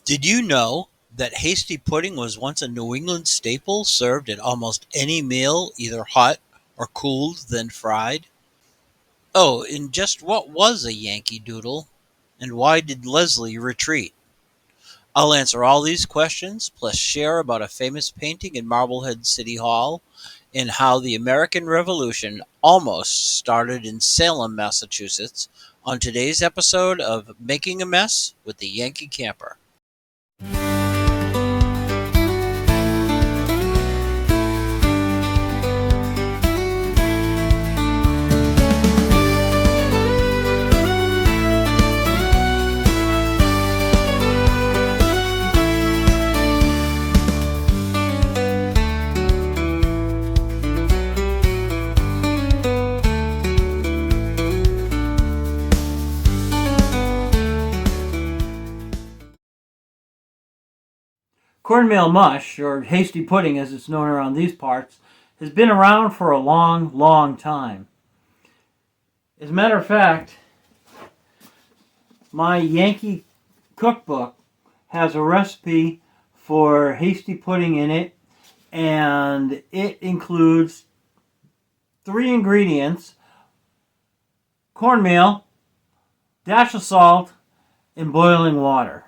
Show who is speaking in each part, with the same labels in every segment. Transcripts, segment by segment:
Speaker 1: Did you know that hasty pudding was once a New England staple served at almost any meal, either hot or cooled, then fried? Oh, and just what was a Yankee Doodle? And why did Leslie retreat? I'll answer all these questions, plus share about a famous painting in Marblehead City Hall and how the American Revolution almost started in Salem, Massachusetts, on today's episode of Making a Mess with the Yankee Camper.
Speaker 2: Cornmeal mush, or hasty pudding as it's known around these parts, has been around for a long, long time. As a matter of fact, my Yankee cookbook has a recipe for hasty pudding in it, and it includes 3 ingredients: cornmeal, dash of salt, and boiling water.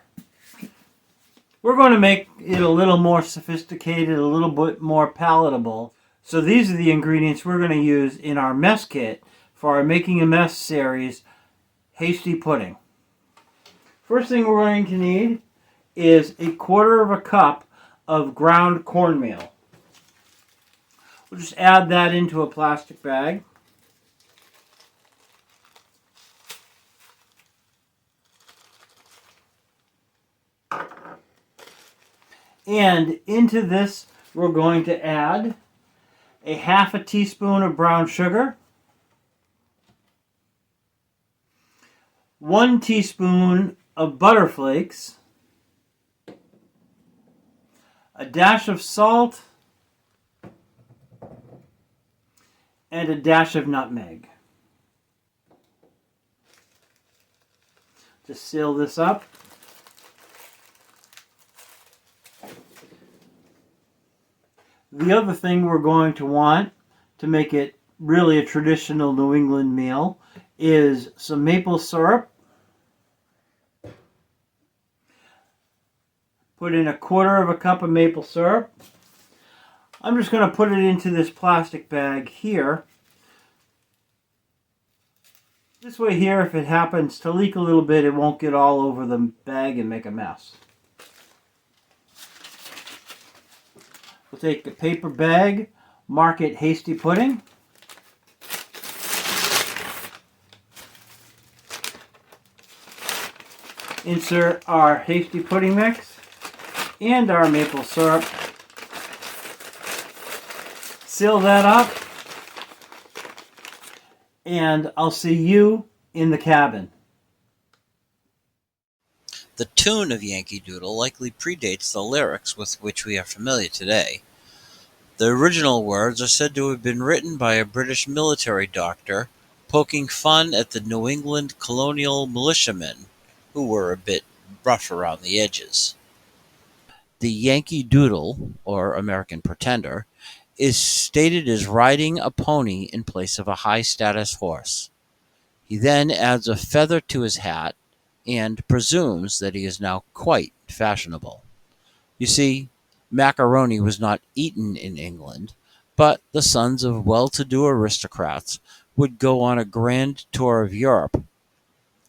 Speaker 2: We're going to make it a little more sophisticated, a little bit more palatable. So these are the ingredients we're going to use in our mess kit for our Making a Mess series, hasty pudding. First thing we're going to need is 1/4 cup of ground cornmeal. We'll just add that into a plastic bag. And into this, we're going to add a 1/2 teaspoon of brown sugar, 1 teaspoon of butter flakes, a dash of salt, and a dash of nutmeg. Just seal this up. The other thing we're going to want to make it really a traditional New England meal is some maple syrup. Put in 1/4 cup of maple syrup. I'm just going to put it into this plastic bag here. This way here, if it happens to leak a little bit, it won't get all over the bag and make a mess. We'll take the paper bag, mark it hasty pudding. Insert our hasty pudding mix and our maple syrup. Seal that up. And I'll see you in the cabin.
Speaker 1: The tune of Yankee Doodle likely predates the lyrics with which we are familiar today. The original words are said to have been written by a British military doctor poking fun at the New England colonial militiamen, who were a bit rough around the edges. The Yankee Doodle, or American Pretender, is stated as riding a pony in place of a high-status horse. He then adds a feather to his hat and presumes that he is now quite fashionable. You see, macaroni was not eaten in England, but the sons of well-to-do aristocrats would go on a grand tour of Europe,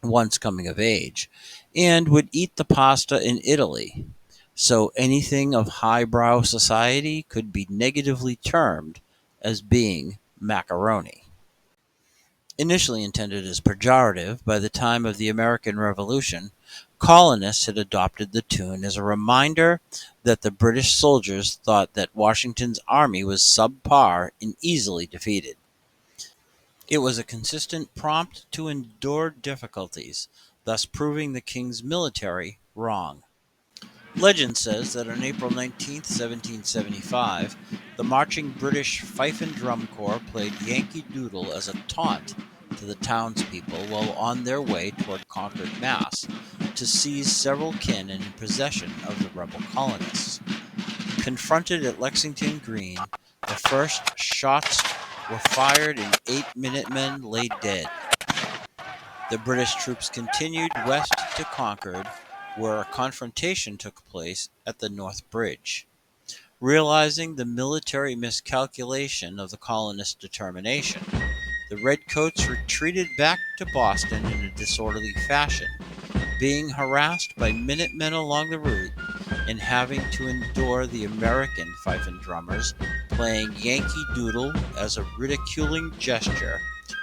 Speaker 1: once coming of age, and would eat the pasta in Italy. So anything of highbrow society could be negatively termed as being macaroni. Initially intended as pejorative, by the time of the American Revolution, colonists had adopted the tune as a reminder that the British soldiers thought that Washington's army was subpar and easily defeated. It was a consistent prompt to endure difficulties, thus proving the king's military wrong. Legend says that on April 19th, 1775, the marching British Fife and Drum Corps played Yankee Doodle as a taunt to the townspeople while on their way toward Concord, Mass, to seize several cannon in possession of the rebel colonists. Confronted at Lexington Green, the first shots were fired and 8 Minutemen lay dead. The British troops continued west to Concord, where a confrontation took place at the North Bridge. Realizing the military miscalculation of the colonists' determination, the Redcoats retreated back to Boston in a disorderly fashion, being harassed by Minutemen along the route and having to endure the American fife and drummers playing Yankee Doodle as a ridiculing gesture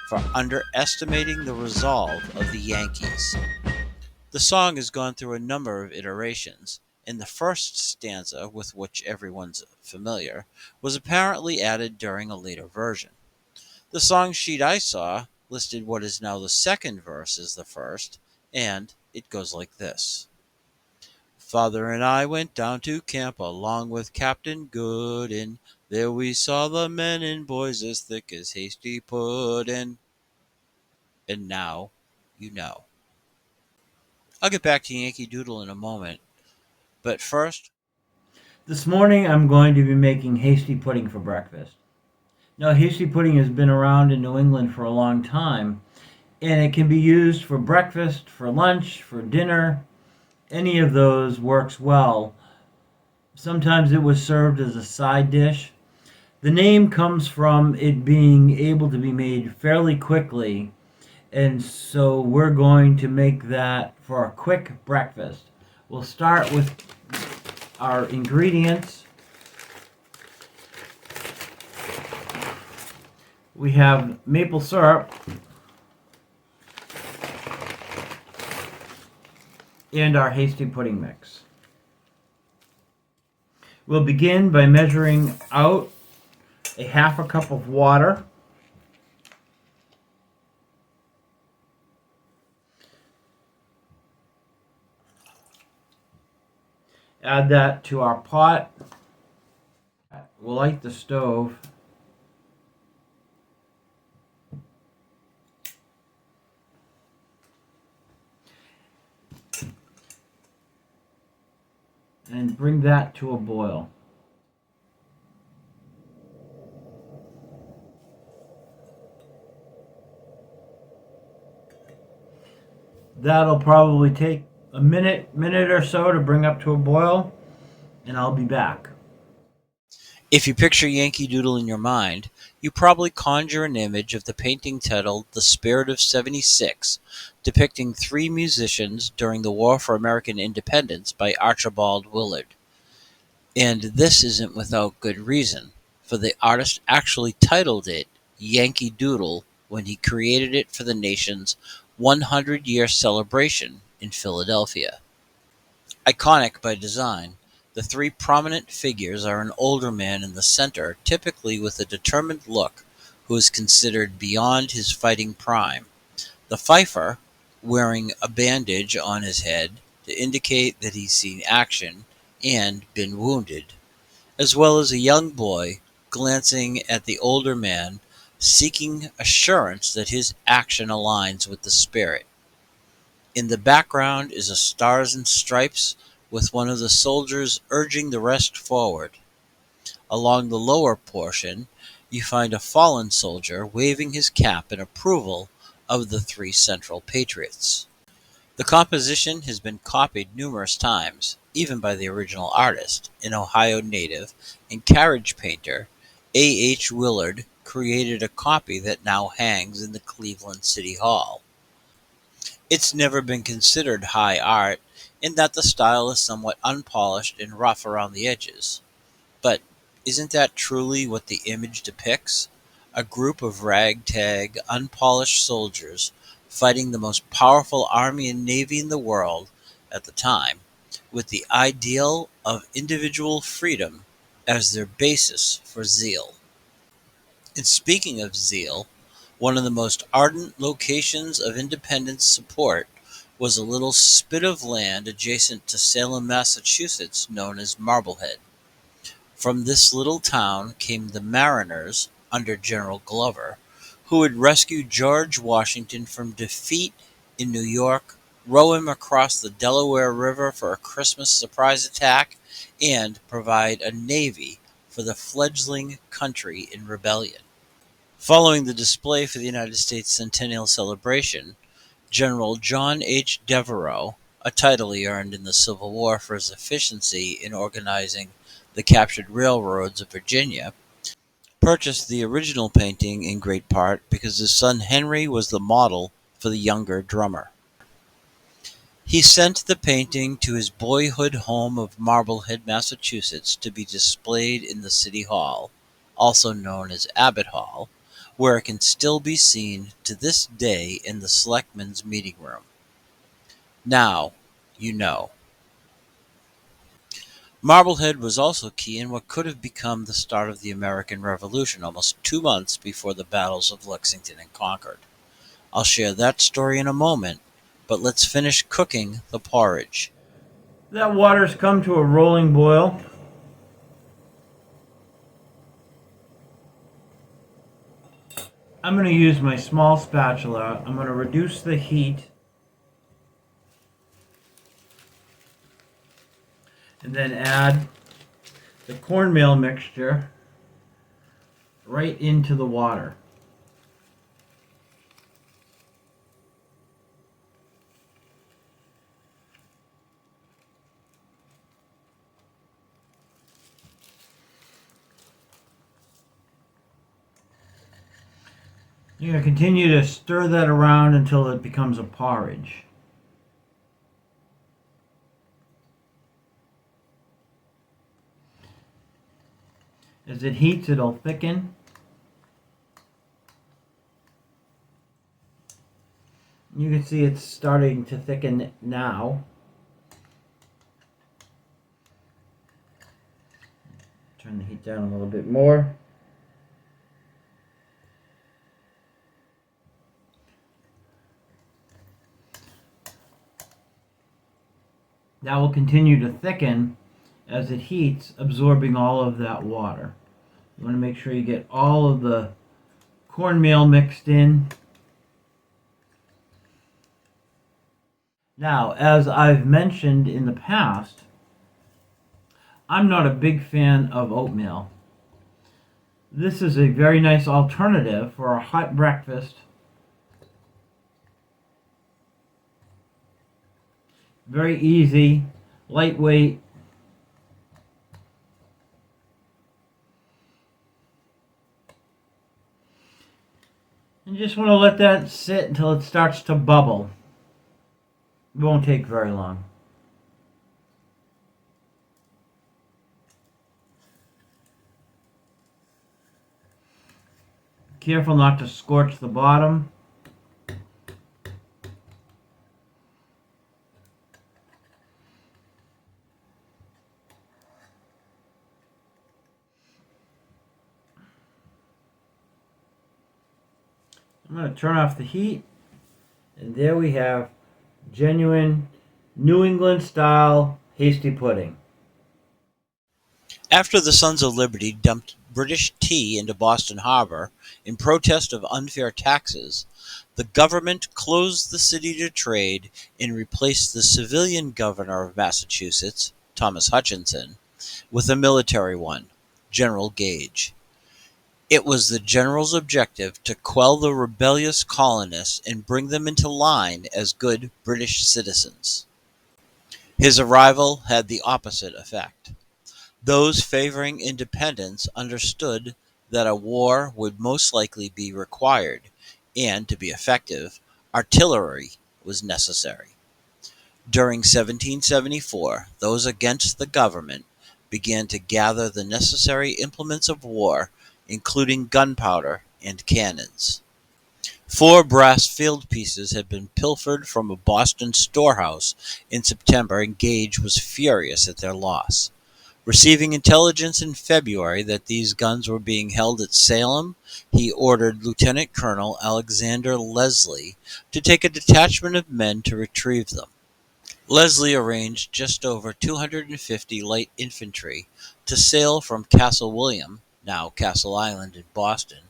Speaker 1: for underestimating the resolve of the Yankees. The song has gone through a number of iterations, and the first stanza, with which everyone's familiar, was apparently added during a later version. The song sheet I saw listed what is now the second verse as the first, and it goes like this. Father and I went down to camp along with Captain Gooden. There we saw the men and boys as thick as hasty pudding. And now you know. I'll get back to Yankee Doodle in a moment, but first,
Speaker 2: This morning I'm going to be making hasty pudding for breakfast. Now, hasty pudding has been around in New England for a long time, and it can be used for breakfast, for lunch, for dinner. Any of those works well. Sometimes it was served as a side dish. The name comes from it being able to be made fairly quickly, and so we're going to make that for a quick breakfast. We'll start with our ingredients. We have maple syrup and our hasty pudding mix. We'll begin by measuring out a half a cup of water. Add that to our pot. We'll light the stove. And bring that to a boil. That'll probably take a minute or so to bring up to a boil, and I'll be back.
Speaker 1: if you picture Yankee Doodle in your mind, you probably conjure an image of the painting titled The Spirit of '76, depicting three musicians during the War for American Independence by Archibald Willard. And this isn't without good reason, for the artist actually titled it Yankee Doodle when he created it for the nation's 100-year celebration in Philadelphia. Iconic by design, the three prominent figures are an older man in the center, typically with a determined look, who is considered beyond his fighting prime. The fifer, wearing a bandage on his head to indicate that he's seen action and been wounded, as well as a young boy glancing at the older man, seeking assurance that his action aligns with the spirit. In the background is a stars and stripes with one of the soldiers urging the rest forward. Along the lower portion, you find a fallen soldier waving his cap in approval of the three central patriots. The composition has been copied numerous times, even by the original artist, an Ohio native and carriage painter. A. H. Willard created a copy that now hangs in the Cleveland City Hall. It's never been considered high art, in that the style is somewhat unpolished and rough around the edges. But isn't that truly what the image depicts? A group of ragtag, unpolished soldiers fighting the most powerful army and navy in the world at the time, with the ideal of individual freedom as their basis for zeal. And speaking of zeal, one of the most ardent locations of independence support was a little spit of land adjacent to Salem, Massachusetts, known as Marblehead. From this little town came the Mariners, under General Glover, who would rescue George Washington from defeat in New York row him across the Delaware River for a Christmas surprise attack, and provide a navy for the fledgling country in rebellion. Following the display for the United States Centennial Celebration, General John H. Devereux, a title he earned in the Civil War for his efficiency in organizing the captured railroads of Virginia, purchased the original painting in great part because his son Henry was the model for the younger drummer. He sent the painting to his boyhood home of Marblehead, Massachusetts, to be displayed in the City Hall, also known as Abbott Hall, where it can still be seen to this day in the Selectmen's meeting room. Now, you know. Marblehead was also key in what could have become the start of the American Revolution almost 2 months before the battles of Lexington and Concord. I'll share that story in a moment, but let's finish cooking the porridge.
Speaker 2: That water's come to a rolling boil. I'm going to use my small spatula. I'm going to reduce the heat and then add the cornmeal mixture right into the water. You're going to continue to stir that around until it becomes a porridge. As it heats, it'll thicken. You can see it's starting to thicken now. Turn the heat down a little bit more. That will continue to thicken as it heats, absorbing all of that water. You want to make sure you get all of the cornmeal mixed in. Now, as I've mentioned in the past, I'm not a big fan of oatmeal. This is a very nice alternative for a hot breakfast. Very easy, lightweight. And you just want to let that sit until it starts to bubble. It won't take very long. Careful not to scorch the bottom. I'm going to turn off the heat, and there we have genuine New England style hasty pudding.
Speaker 1: After the Sons of Liberty dumped British tea into Boston Harbor in protest of unfair taxes, the government closed the city to trade and replaced the civilian governor of Massachusetts, Thomas Hutchinson, with a military one, General Gage. It was the general's objective to quell the rebellious colonists and bring them into line as good British citizens. His arrival had the opposite effect. Those favoring independence understood that a war would most likely be required, and to be effective, artillery was necessary. During 1774, those against the government began to gather the necessary implements of war, including gunpowder and cannons. 4 brass field pieces had been pilfered from a Boston storehouse in September, and Gage was furious at their loss. Receiving intelligence in February that these guns were being held at Salem, he ordered Lieutenant Colonel Alexander Leslie to take a detachment of men to retrieve them. Leslie arranged just over 250 light infantry to sail from Castle William, now Castle Island in Boston,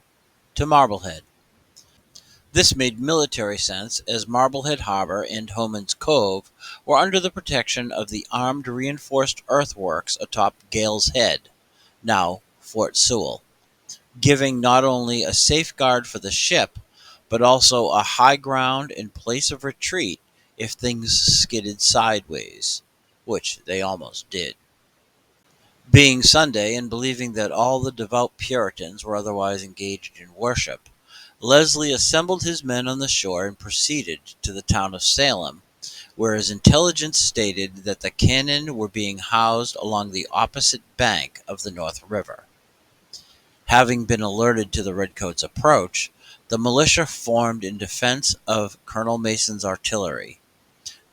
Speaker 1: to Marblehead. This made military sense as Marblehead Harbor and Homan's Cove were under the protection of the armed reinforced earthworks atop Gale's Head, now Fort Sewell, giving not only a safeguard for the ship, but also a high ground and place of retreat if things skidded sideways, which they almost did. Being Sunday and believing that all the devout Puritans were otherwise engaged in worship, Leslie assembled his men on the shore and proceeded to the town of Salem, where his intelligence stated that the cannon were being housed along the opposite bank of the North River. Having been alerted to the Redcoats' approach, the militia formed in defense of Colonel Mason's artillery.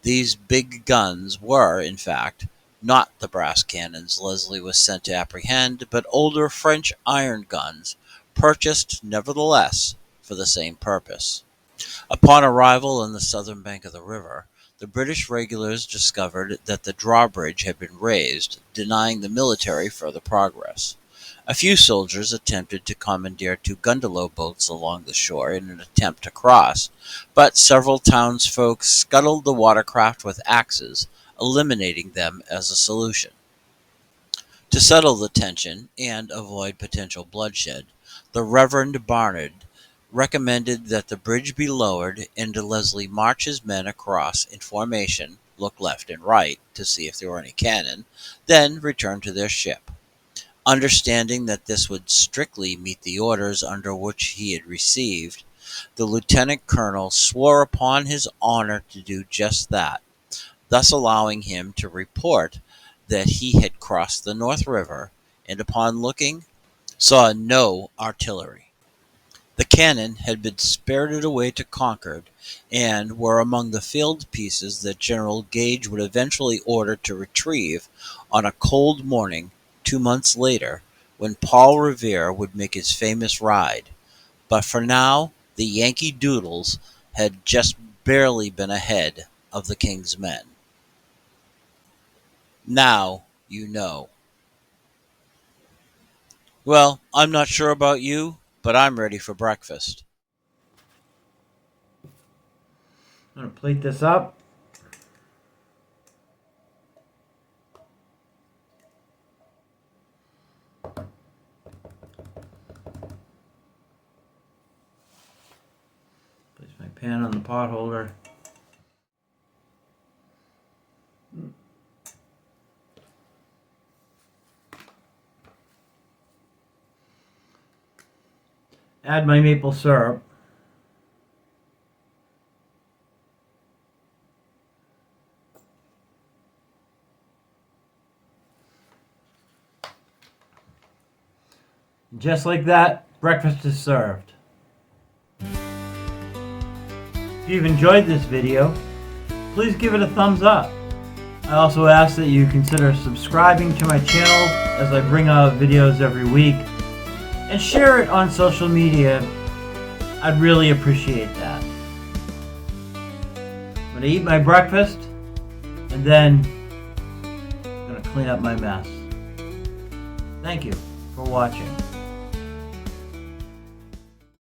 Speaker 1: These big guns were, in fact, not the brass cannons Leslie was sent to apprehend, but older French iron guns, purchased, nevertheless, for the same purpose. Upon arrival on the southern bank of the river, the British regulars discovered that the drawbridge had been raised, denying the military further progress. A few soldiers attempted to commandeer two gondola boats along the shore in an attempt to cross, but several townsfolk scuttled the watercraft with axes, eliminating them as a solution. To settle the tension and avoid potential bloodshed, the Reverend Barnard recommended that the bridge be lowered and Leslie march his men across in formation, look left and right to see if there were any cannon, then return to their ship. Understanding that this would strictly meet the orders under which he had received, the lieutenant colonel swore upon his honor to do just that, thus allowing him to report that he had crossed the North River, and upon looking, saw no artillery. The cannon had been spirited away to Concord, and were among the failed pieces that General Gage would eventually order to retrieve on a cold morning 2 months later, when Paul Revere would make his famous ride. But for now, the Yankee Doodles had just barely been ahead of the King's men. Now you know. Well, I'm not sure about you, but I'm ready for breakfast.
Speaker 2: I'm going to plate this up. Place my pan on the pot holder. Add my maple syrup. Just like that, breakfast is served. If you've enjoyed this video, please give it a thumbs up. I also ask that you consider subscribing to my channel as I bring out videos every week, and share it on social media. I'd really appreciate that. I'm going to eat my breakfast, and then I'm going to clean up my mess. Thank you for watching.